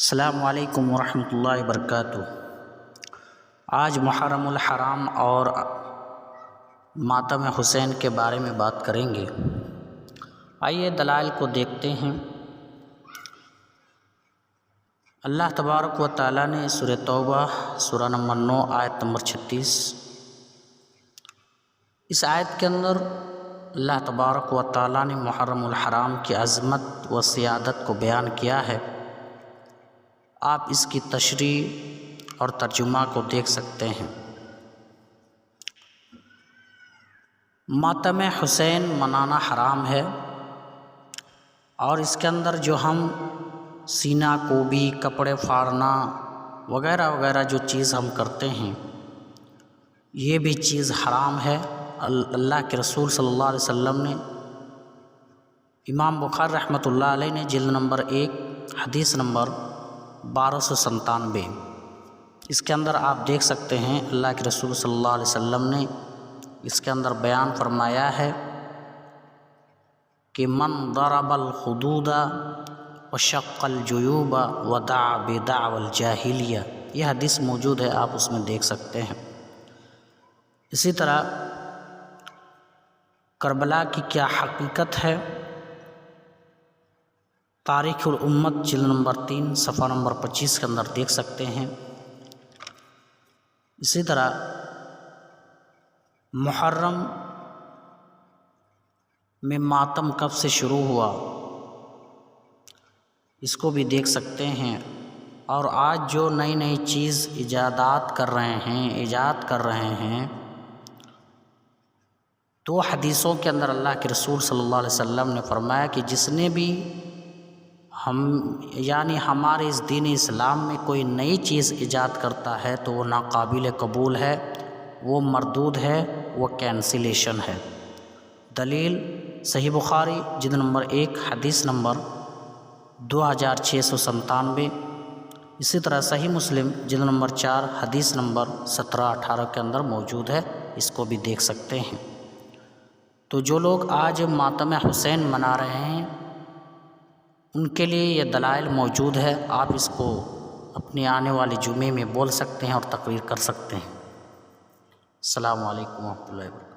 السلام علیکم ورحمۃ اللہ وبرکاتہ۔ آج محرم الحرام اور ماتم حسین کے بارے میں بات کریں گے۔ آئیے دلائل کو دیکھتے ہیں۔ اللہ تبارک و تعالیٰ نے سورہ توبہ سورہ نمبر 9 آیت نمبر 36، اس آیت کے اندر اللہ تبارک و تعالیٰ نے محرم الحرام کی عظمت و سیادت کو بیان کیا ہے۔ آپ اس کی تشریح اور ترجمہ کو دیکھ سکتے ہیں۔ ماتم حسین منانا حرام ہے، اور اس کے اندر جو ہم سینہ کوبی، کپڑے پھاڑنا وغیرہ وغیرہ جو چیز ہم کرتے ہیں، یہ بھی چیز حرام ہے۔ اللہ کے رسول صلی اللہ علیہ وسلم نے، امام بخاری رحمۃ اللہ علیہ نے جلد نمبر 1 حدیث نمبر 1297، اس کے اندر آپ دیکھ سکتے ہیں اللہ کے رسول صلی اللہ علیہ وسلم نے اس کے اندر بیان فرمایا ہے کہ من ضرب الخدود وشق الجیوب ودعا بدعوى الجاہلیہ، یہ حدیث موجود ہے، آپ اس میں دیکھ سکتے ہیں۔ اسی طرح کربلا کی کیا حقیقت ہے، تاریخ الامت جلد نمبر 3 صفحہ نمبر 25 کے اندر دیکھ سکتے ہیں۔ اسی طرح محرم میں ماتم کب سے شروع ہوا، اس کو بھی دیکھ سکتے ہیں۔ اور آج جو نئی نئی چیز ایجاد کر رہے ہیں، تو حدیثوں کے اندر اللہ کے رسول صلی اللہ علیہ وسلم نے فرمایا کہ جس نے بھی ہمارے اس دین اسلام میں کوئی نئی چیز ایجاد کرتا ہے تو وہ ناقابل قبول ہے، وہ مردود ہے، وہ کینسلیشن ہے۔ دلیل صحیح بخاری جلد نمبر 1 حدیث نمبر 2697، اسی طرح صحیح مسلم جلد نمبر 4 حدیث نمبر 17-18 کے اندر موجود ہے، اس کو بھی دیکھ سکتے ہیں۔ تو جو لوگ آج ماتم حسین منا رہے ہیں، ان کے لیے یہ دلائل موجود ہے، آپ اس کو اپنے آنے والے جمعے میں بول سکتے ہیں اور تقریر کر سکتے ہیں۔ السلام علیکم ورحمۃ اللہ وبرکاتہ۔